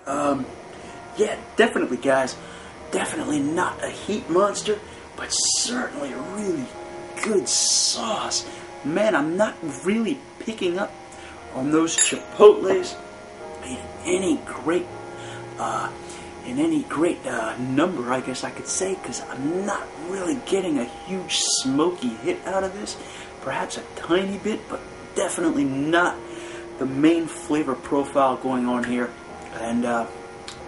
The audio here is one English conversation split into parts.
Yeah, definitely, guys. Definitely not a heat monster, but certainly a really good sauce. Man, I'm not really picking up on those chipotles in any great number, I guess I could say, because I'm not really getting a huge smoky hit out of this. Perhaps a tiny bit, but definitely not the main flavor profile going on here. And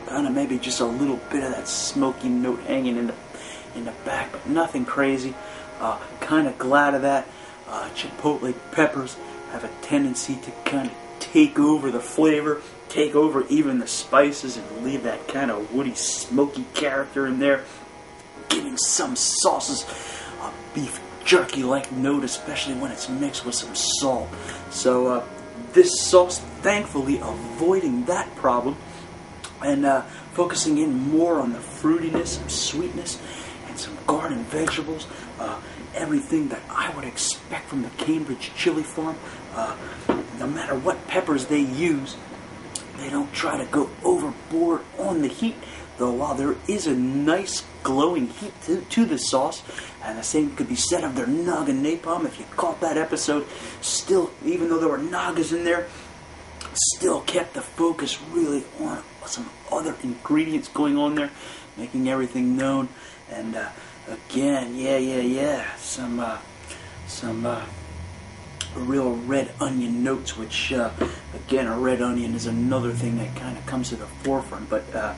kind of maybe just a little bit of that smoky note hanging in the back, but nothing crazy. Kind of glad of that. Chipotle peppers have a tendency to kind of take over the flavor, take over even the spices, and leave that kind of woody, smoky character in there, giving some sauces a beef jerky-like note, especially when it's mixed with some salt. So this sauce, thankfully, avoiding that problem and focusing in more on the fruitiness, some sweetness, and some garden vegetables. Everything that I would expect from the Cambridge chili farm. No matter what peppers they use, they don't try to go overboard on the heat. Though while there is a nice glowing heat to the sauce, and the same could be said of their Naga napalm. If you caught that episode, still, even though there were Nagas in there, still kept the focus really on some other ingredients going on there, making everything known. And again, some real red onion notes, which again, a red onion is another thing that kind of comes to the forefront. But I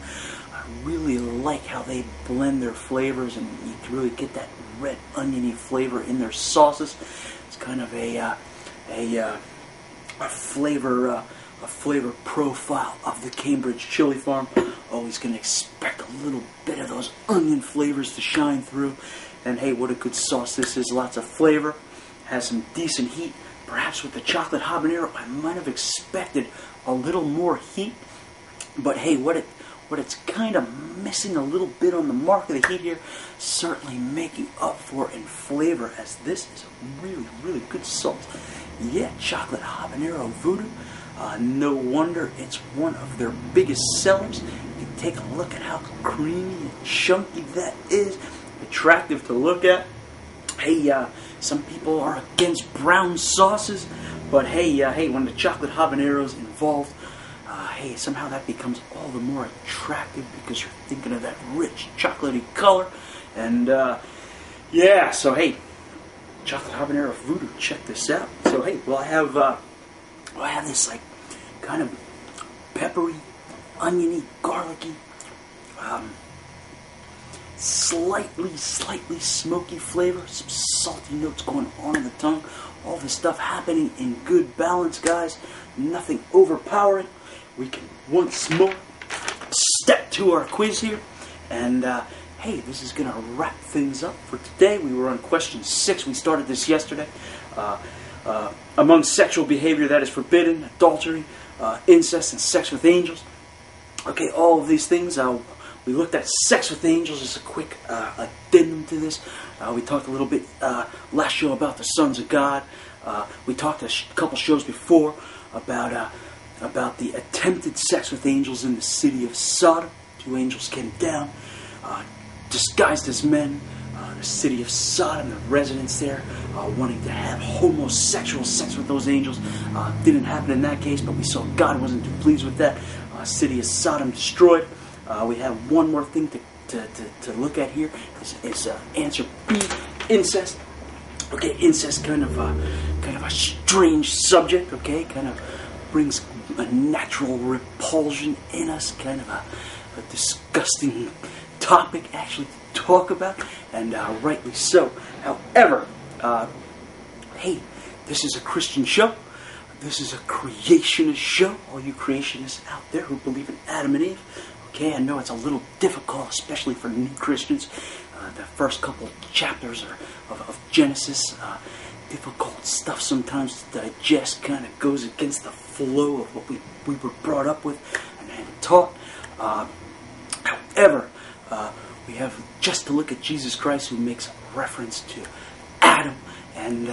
really like how they blend their flavors, and you can really get that red oniony flavor in their sauces. It's kind of a flavor profile of the Cambridge chili farm. Always going to expect a little bit of those onion flavors to shine through. And hey, what a good sauce this is. Lots of flavor, has some decent heat. Perhaps with the chocolate habanero, I might have expected a little more heat. But hey, what it's kind of missing a little bit on the mark of the heat here, certainly making up for in flavor, as this is a really, really good sauce. Yeah, chocolate habanero voodoo. No wonder it's one of their biggest sellers. You can take a look at how creamy and chunky that is. Attractive to look at. Hey, some people are against brown sauces, but hey, when the chocolate habanero is involved, hey, somehow that becomes all the more attractive because you're thinking of that rich chocolatey color. And yeah, so hey, chocolate habanero voodoo. Check this out. So hey, I have this like kind of peppery, oniony, garlicky, slightly smoky flavor, some salty notes going on in the tongue. All this stuff happening in good balance, guys. Nothing overpowering. We can once more step to our quiz here, and hey, this is going to wrap things up for today. We were on question 6. We started this yesterday. Among sexual behavior that is forbidden, adultery, incest, and sex with angels. Okay, all of these things. We looked at sex with angels as a quick addendum to this. We talked a little bit last show about the sons of God. We talked a couple shows before about the attempted sex with angels in the city of Sodom. 2 angels came down, disguised as men. The city of Sodom, the residents there, wanting to have homosexual sex with those angels. Didn't happen in that case, but we saw God wasn't too pleased with that. City of Sodom destroyed. We have one more thing to look at here. Is answer B, incest. Okay, incest, kind of a strange subject. Okay, kind of brings a natural repulsion in us. Kind of a disgusting topic actually to talk about, and rightly so. However, hey, this is a Christian show. This is a creationist show. All you creationists out there who believe in Adam and Eve. Okay, I know it's a little difficult, especially for new Christians. The first couple chapters of Genesis, difficult stuff sometimes to digest. Kind of goes against the flow of what we were brought up with and taught. However, we have just to look at Jesus Christ, who makes reference to Adam. And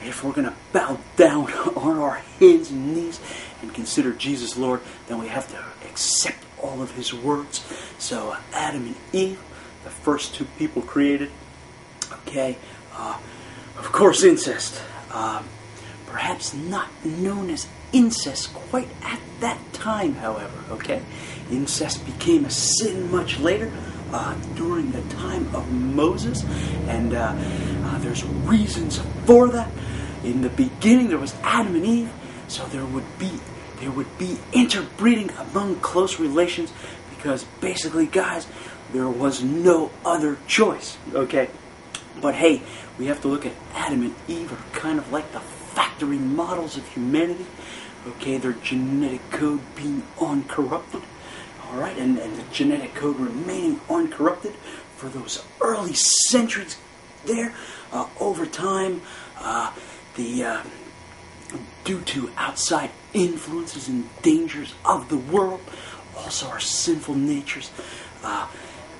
if we're going to bow down on our hands and knees and consider Jesus Lord, then we have to accept all of his words. So Adam and Eve, the first two people created. Okay, of course incest. Perhaps not known as incest quite at that time, however. Okay, incest became a sin much later, during the time of Moses, and there's reasons for that. In the beginning, there was Adam and Eve, so there would be interbreeding among close relations, because basically, guys, there was no other choice. Okay, but hey, we have to look at Adam and Eve are kind of like the factory models of humanity. Okay, their genetic code being uncorrupted. Alright, and the genetic code remaining uncorrupted for those early centuries there. Over time, due to outside influences and dangers of the world, also our sinful natures,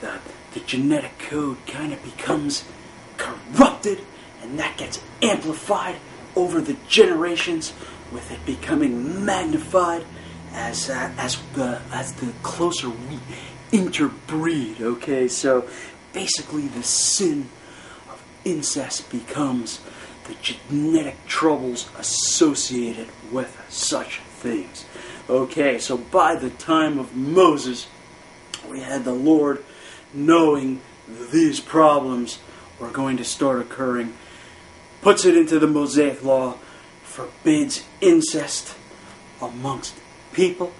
the genetic code kind of becomes corrupted, and that gets amplified over the generations, with it becoming magnified as the closer we interbreed. Okay, so basically the sin of incest becomes the genetic troubles associated with such things. Okay, so by the time of Moses, we had the Lord knowing these problems were going to start occurring, puts it into the Mosaic Law, forbids incest amongst people.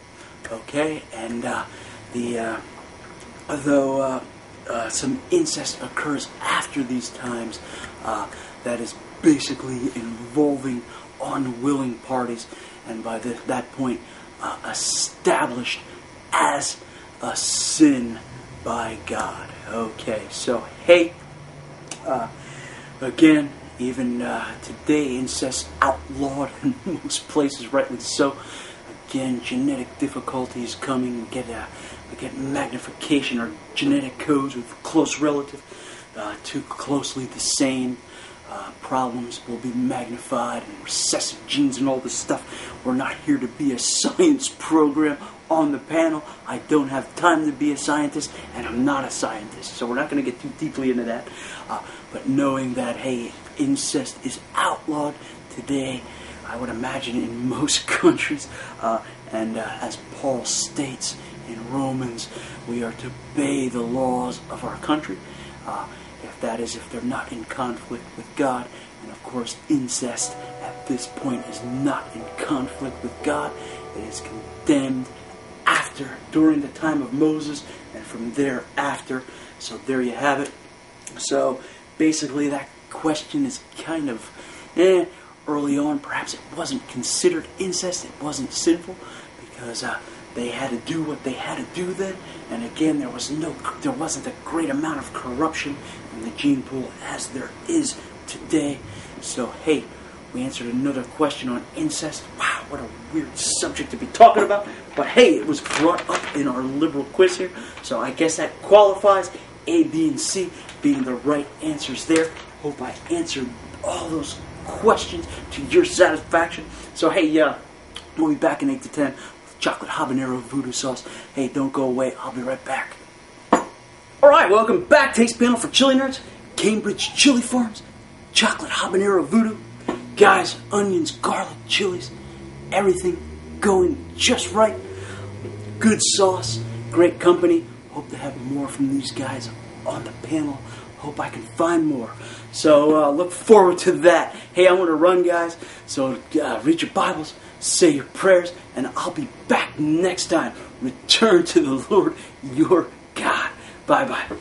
Okay, and though some incest occurs after these times, that is basically involving unwilling parties, and by that point established as a sin by God. Okay, so hey, again, even today, incest outlawed in most places, rightly so. Again, genetic difficulties coming, we get magnification or genetic codes with close relative, too closely the same. Problems will be magnified, and recessive genes and all this stuff. We're not here to be a science program on the panel. I don't have time to be a scientist, and I'm not a scientist, so we're not going to get too deeply into that. But knowing that, hey, incest is outlawed today, I would imagine in most countries, and as Paul states in Romans, we are to obey the laws of our country. If they're not in conflict with God. And of course, incest at this point is not in conflict with God. It is condemned during the time of Moses, and from thereafter. So there you have it. So basically, that question is kind of early on. Perhaps it wasn't considered incest. It wasn't sinful because they had to do what they had to do then. And again, there wasn't a great amount of corruption in the gene pool as there is today. So hey, we answered another question on incest. Wow, what a weird subject to be talking about. But hey, it was brought up in our liberal quiz here, so I guess that qualifies. A, B, and C being the right answers there. Hope I answered all those questions to your satisfaction. So hey, we'll be back in 8 to 10 with chocolate habanero voodoo sauce. Hey, don't go away. I'll be right back. Alright, welcome back. Taste panel for chili nerds. Cambridge Chili Farms. Chocolate habanero voodoo. Guys, onions, garlic, chilies. Everything going just right. Good sauce. Great company. Hope to have more from these guys on the panel. Hope I can find more. So look forward to that. Hey, I'm going to run, guys. So read your Bibles, say your prayers, and I'll be back next time. Return to the Lord, your God. Bye-bye.